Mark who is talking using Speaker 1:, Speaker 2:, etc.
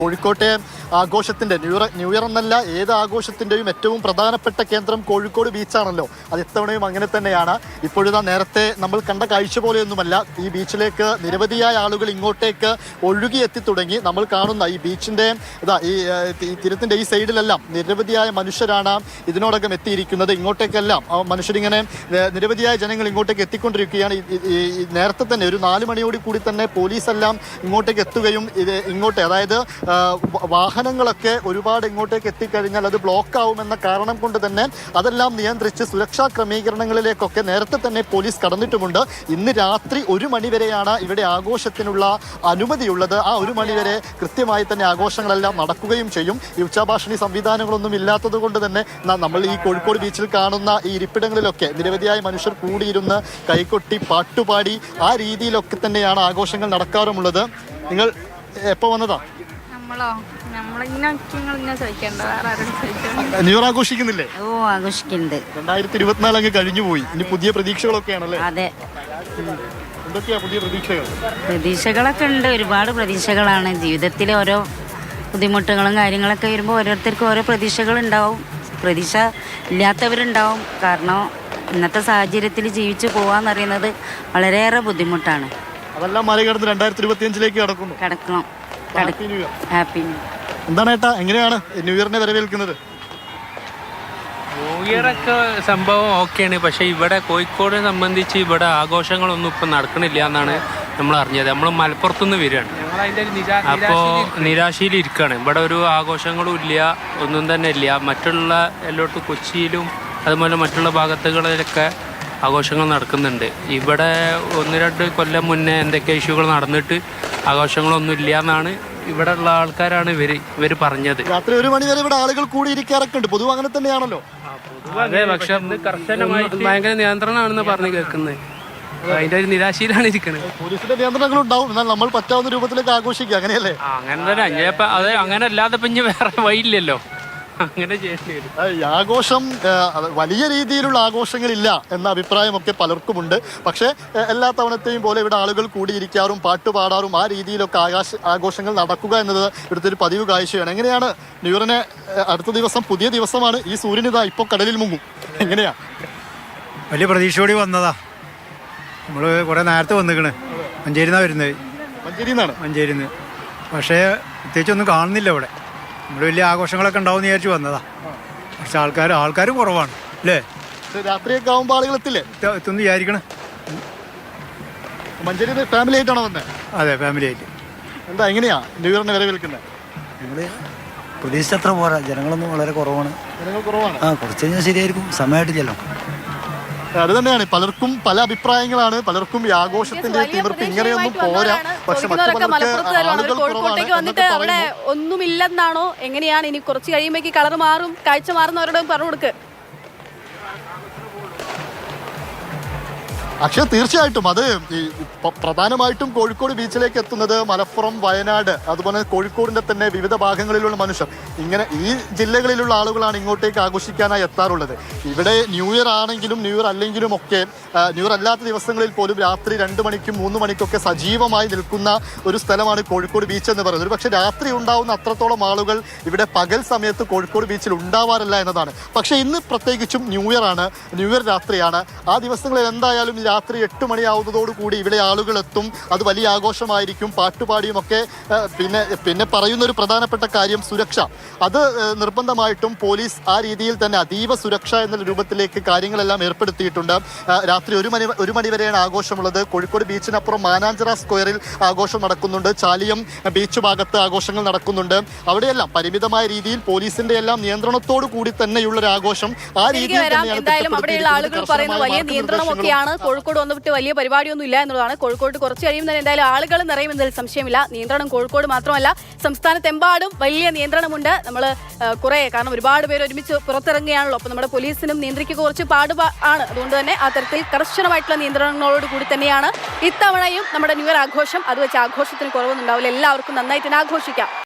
Speaker 1: കോഴിക്കോട്ടെ ആഘോഷത്തിൻ്റെ new year എന്നല്ല ഏത് ആഘോഷത്തിൻ്റെയും ഏറ്റവും പ്രധാനപ്പെട്ട കേന്ദ്രം കോഴിക്കോട് ബീച്ചാണല്ലോ. അത് ഇത്തവണയും അങ്ങനെ തന്നെയാണ്. ഇപ്പോഴിതാ നേരത്തെ നമ്മൾ കണ്ട കാഴ്ച പോലെയൊന്നുമല്ല. ഈ ബീച്ചിലേക്ക് നിരവധിയായ ആളുകൾ ഇങ്ങോട്ടേക്ക് ഒഴുകിയെത്തി തുടങ്ങി. നമ്മൾ കാണുന്ന ഈ ബീച്ചിൻ്റെ ഈ തീരത്തിൻ്റെ ഈ സൈഡിലെല്ലാം നിരവധിയായ മനുഷ്യരാണ് ഇതിനോടകം എത്തിയിരിക്കുന്നത്. ഇങ്ങോട്ടേക്കെല്ലാം മനുഷ്യരിങ്ങനെ നിരവധിയായ ജനങ്ങൾ ഇങ്ങോട്ടേക്ക് എത്തിക്കൊണ്ടിരിക്കുകയാണ്. നേരത്തെ തന്നെ ഒരു 4 മണിയോട് കൂടി തന്നെ പോലീസെല്ലാം ഇങ്ങോട്ടേക്ക് എത്തുകയും ഇങ്ങോട്ട് അതായത് വാഹനങ്ങളൊക്കെ ഒരുപാട് ഇങ്ങോട്ടേക്ക് എത്തിക്കഴിഞ്ഞാൽ അത് ബ്ലോക്ക് ആവുമെന്ന കാരണം കൊണ്ട് തന്നെ അതെല്ലാം നിയന്ത്രിച്ച് സുരക്ഷാ ക്രമീകരണങ്ങളിലേക്കൊക്കെ നേരത്തെ തന്നെ പോലീസ് കടന്നിട്ടുമുണ്ട്. ഇന്ന് രാത്രി 1 മണിവരെയാണ് ഇവിടെ ആഘോഷത്തിനുള്ള അനുമതിയുള്ളത്. ആ 1 മണിവരെ കൃത്യമായി തന്നെ ആഘോഷങ്ങളെല്ലാം നടക്കുകയും ചെയ്യും. ഈ ഉച്ചഭാഷണി സംവിധാനങ്ങളൊന്നും ഇല്ലാത്തത് കൊണ്ട് തന്നെ നമ്മൾ ഈ കോഴിക്കോട് ബീച്ചിൽ കാണുന്ന ഈ ഇരിപ്പിടങ്ങളിലൊക്കെ നിരവധിയായ മനുഷ്യർ കൂടിയിരുന്ന് കൈകൊട്ടി പാട്ടുപാടി ആ രീതിയിലൊക്കെ തന്നെയാണ് ആഘോഷങ്ങൾ നടക്കാറുമുള്ളത്. നിങ്ങൾ എപ്പോ വന്നതാ? New year ആഘോഷിക്കുന്നില്ലേ?
Speaker 2: ഓ, ആഘോഷിക്കുന്നുണ്ട്.
Speaker 1: 2024 അങ്ങ് കഴിഞ്ഞു പോയി. ഇനി പുതിയ പ്രതീക്ഷകളൊക്കെയാണല്ലേ?
Speaker 2: അതെ.
Speaker 1: എന്തൊക്കെയാ പുതിയ പ്രതീക്ഷകൾ?
Speaker 2: പ്രതീക്ഷകളൊക്കെ ഉണ്ട്, ഒരുപാട് പ്രതീക്ഷകളാണ്. ജീവിതത്തിൽ ഓരോ ബുദ്ധിമുട്ടുകളും കാര്യങ്ങളൊക്കെ വരുമ്പോൾ ഓരോരുത്തർക്കും ഓരോ പ്രതീക്ഷകളുണ്ടാവും. പ്രതീക്ഷ ഇല്ലാത്തവരുണ്ടാവും. കാരണം ഇന്നത്തെ സാഹചര്യത്തിൽ ജീവിച്ചു പോവാന്ന് വളരെയേറെ ബുദ്ധിമുട്ടാണ്.
Speaker 1: അതെല്ലാം മറികടന്ന് 2025
Speaker 2: കടക്കണം. Happy new year.
Speaker 1: എന്താണ് ഏട്ടാ, എങ്ങനെയാണ് ന്യൂ ഇയറിനെ വരവേൽക്കുന്നത്?
Speaker 3: ന്യൂ ഇയർ ഒക്കെ സംഭവം ഓക്കെയാണ്. പക്ഷെ ഇവിടെ കോഴിക്കോടിനെ സംബന്ധിച്ച് ഇവിടെ ആഘോഷങ്ങളൊന്നും ഇപ്പം നടക്കണില്ല എന്നാണ് നമ്മൾ അറിഞ്ഞത്. നമ്മൾ മലപ്പുറത്തുനിന്ന് വരികയാണ്. അപ്പോൾ നിരാശയിലിരിക്കുകയാണ്. ഇവിടെ ഒരു ആഘോഷങ്ങളും ഇല്ല, ഒന്നും തന്നെ ഇല്ല. മറ്റുള്ള എല്ലായിടത്തും കൊച്ചിയിലും അതുപോലെ മറ്റുള്ള ഭാഗത്തുകളിലൊക്കെ ആഘോഷങ്ങൾ നടക്കുന്നുണ്ട്. ഇവിടെ 1-2 കൊല്ലം മുന്നേ എന്തൊക്കെ ഇഷ്യൂകൾ നടന്നിട്ട് ആഘോഷങ്ങളൊന്നും ഇല്ല എന്നാണ് ഇവിടെ ഉള്ള ആൾക്കാരാണ് ഇവർ പറഞ്ഞത്.
Speaker 1: രാത്രി 1 മണി വരെ ഇവിടെ ആളുകൾ കൂടിയിരിക്കാറൊക്കെ ഉണ്ട്. പൊതുവെ അങ്ങനെ തന്നെയാണല്ലോ.
Speaker 3: അതെ, പക്ഷെ കർശനമായിട്ട് ഭയങ്കര നിയന്ത്രണമാണെന്ന് പറഞ്ഞു കേൾക്കുന്നത്. അതിന്റെ ഒരു നിരാശയിലാണ് ഇരിക്കുന്നത്.
Speaker 1: പോലീസിന്റെ നിയന്ത്രണങ്ങൾ ഉണ്ടാവും, എന്നാൽ നമ്മൾ പറ്റാവുന്ന രൂപത്തിലേക്ക് ആഘോഷിക്കുക, അങ്ങനെയല്ലേ?
Speaker 3: അങ്ങനെ തന്നെ. അത് അങ്ങനെ അല്ലാതെ പിന്നെ വേറെ വഴിയില്ലല്ലോ. അങ്ങനെ ചെയ്യേണ്ടി വരും.
Speaker 1: ആഘോഷം വലിയ രീതിയിലുള്ള ആഘോഷങ്ങളില്ല എന്ന അഭിപ്രായമൊക്കെ പലർക്കുമുണ്ട്. പക്ഷേ എല്ലാ തവണത്തെയും പോലെ ഇവിടെ ആളുകൾ കൂടിയിരിക്കാറും പാട്ടുപാടാറും ആ രീതിയിലൊക്കെ ആഘോഷങ്ങൾ നടക്കുക എന്നത് ഇവിടുത്തെ ഒരു പതിവ് കാഴ്ചയാണ്. എങ്ങനെയാണ് ന്യൂ ഇയറിന് അടുത്ത ദിവസം പുതിയ ദിവസമാണ്. ഈ സൂര്യനിതാ ഇപ്പോൾ കടലിൽ മുങ്ങും. എങ്ങനെയാ?
Speaker 4: വലിയ പ്രതീക്ഷയോടെ വന്നതാ. നമ്മൾ കുറേ നേരത്തെ വന്നിക്കണ്. മഞ്ചേരിന്നാണ് വരുന്നത്. മഞ്ചേരിയിൽ നിന്ന്. പക്ഷേ പ്രത്യേകിച്ചൊന്നും കാണുന്നില്ല ഇവിടെ. നമ്മൾ വലിയ ആഘോഷങ്ങളൊക്കെ ഉണ്ടാവും വിചാരിച്ചു വന്നതാ. പക്ഷെ ആൾക്കാരും കുറവാണ് അല്ലേ?
Speaker 1: രാത്രിയൊക്കെ ആകുമ്പോൾ ആളുകൾ
Speaker 4: എത്തുന്നു വിചാരിക്കണം.
Speaker 1: മഞ്ചേരി ഫാമിലി ആയിട്ടാണോ വന്നത്?
Speaker 4: അതെ, ഫാമിലി ആയിട്ട്.
Speaker 1: എന്താ എങ്ങനെയാ ന്യൂ ഇയറിനെ വരവേൽക്കുന്നത്?
Speaker 5: നമ്മൾ പ്രതീക്ഷിച്ചത്ര പോരാ, ജനങ്ങളൊന്നും വളരെ കുറവാണ്. കുറച്ച് കഴിഞ്ഞാൽ ശരിയായിരിക്കും, സമയമായിട്ടില്ലല്ലോ.
Speaker 1: അത് തന്നെയാണ്. പലർക്കും പല അഭിപ്രായങ്ങളാണ്. പലർക്കും ഈ ആഘോഷത്തിന്റെ തീവ്രത ഇങ്ങനെയൊന്നും പോരാ. പക്ഷെ
Speaker 6: കോഴിക്കോട്ടേക്ക് വന്നിട്ട് അവിടെ ഒന്നുമില്ലെന്നാണോ, എങ്ങനെയാണ്? ഇനി കുറച്ച് കഴിയുമ്പോഴേക്ക് കളർ മാറും, കാഴ്ച മാറുന്നവരോട് പറഞ്ഞു കൊടുക്ക്.
Speaker 1: പക്ഷേ തീർച്ചയായിട്ടും അത് ഈ പ്രധാനമായിട്ടും കോഴിക്കോട് ബീച്ചിലേക്ക് എത്തുന്നത് മലപ്പുറം, വയനാട്, അതുപോലെ കോഴിക്കോടിന്റെ തന്നെ വിവിധ ഭാഗങ്ങളിലുള്ള മനുഷ്യർ, ഇങ്ങനെ ഈ ജില്ലകളിലുള്ള ആളുകളാണ് ഇങ്ങോട്ടേക്ക് ആഘോഷിക്കാനായി എത്താറുള്ളത്. ഇവിടെ ന്യൂ ഇയർ ആണെങ്കിലും ന്യൂ ഇയർ അല്ലെങ്കിലും ഒക്കെ, ന്യൂ ഇയർ അല്ലാത്ത ദിവസങ്ങളിൽ പോലും രാത്രി 2 മണിക്കും 3 മണിക്കൊക്കെ സജീവമായി നിൽക്കുന്ന ഒരു സ്ഥലമാണ് കോഴിക്കോട് ബീച്ച് എന്ന് പറയുന്നത്. പക്ഷെ രാത്രി ഉണ്ടാവുന്ന അത്രത്തോളം ആളുകൾ ഇവിടെ പകൽ സമയത്ത് കോഴിക്കോട് ബീച്ചിൽ ഉണ്ടാവാറില്ല എന്നതാണ്. പക്ഷേ ഇന്ന് പ്രത്യേകിച്ചും ന്യൂ ഇയർ ആണ്, ന്യൂ ഇയർ രാത്രിയാണ്. ആ ദിവസങ്ങളിൽ എന്തായാലും രാത്രി 8 മണിയാവുന്നതോടുകൂടി ഇവിടെ ആളുകൾ എത്തും. അത് വലിയ ആഘോഷമായിരിക്കും, പാട്ടുപാടിയും ഒക്കെ. പിന്നെ പറയുന്ന ഒരു പ്രധാനപ്പെട്ട കാര്യം സുരക്ഷ. അത് നിർബന്ധമായിട്ടും പോലീസ് ആ രീതിയിൽ തന്നെ അതീവ സുരക്ഷ എന്ന രൂപത്തിലേക്ക് കാര്യങ്ങളെല്ലാം ഏർപ്പെടുത്തിയിട്ടുണ്ട്. രാത്രി 1 മണി വരെയാണ് ആഘോഷമുള്ളത്. കോഴിക്കോട് ബീച്ചിനപ്പുറം മാനാഞ്ചിറ സ്ക്വയറിൽ ആഘോഷം നടക്കുന്നുണ്ട്. ചാലിയം ബീച്ച് ഭാഗത്ത് ആഘോഷങ്ങൾ നടക്കുന്നുണ്ട്. അവിടെയെല്ലാം പരിമിതമായ രീതിയിൽ പോലീസിന്റെ എല്ലാം നിയന്ത്രണത്തോടു കൂടി തന്നെയുള്ള ഒരു ആഘോഷം ആ രീതിയിൽ
Speaker 6: തന്നെയാണ്. കോഴിക്കോട് വന്നിട്ട് വലിയ പരിപാടിയൊന്നും ഇല്ല എന്നുള്ളതാണ്. കോഴിക്കോട് കുറച്ച് കഴിയുമ്പോൾ എന്തായാലും ആളുകൾ നിറയുമെന്നതിൽ സംശയമില്ല. നിയന്ത്രണം കോഴിക്കോട് മാത്രമല്ല, സംസ്ഥാനത്തെമ്പാടും വലിയ നിയന്ത്രണമുണ്ട്. നമ്മൾ കാരണം ഒരുപാട് പേര് ഒരുമിച്ച് പുറത്തിറങ്ങുകയാണല്ലോ. അപ്പോൾ നമ്മുടെ പോലീസിനും നിയന്ത്രിക്കുക കുറച്ച് ആണ്. അതുകൊണ്ട് തന്നെ ആ തരത്തിൽ കർശനമായിട്ടുള്ള നിയന്ത്രണങ്ങളോട് കൂടി തന്നെയാണ് ഇത്തവണയും നമ്മുടെ ന്യൂ ഇയർ ആഘോഷം. അത് വെച്ച് ആഘോഷത്തിന് കുറവൊന്നും ഉണ്ടാവില്ല. എല്ലാവർക്കും നന്നായിട്ട് തന്നെ ആഘോഷിക്കാം.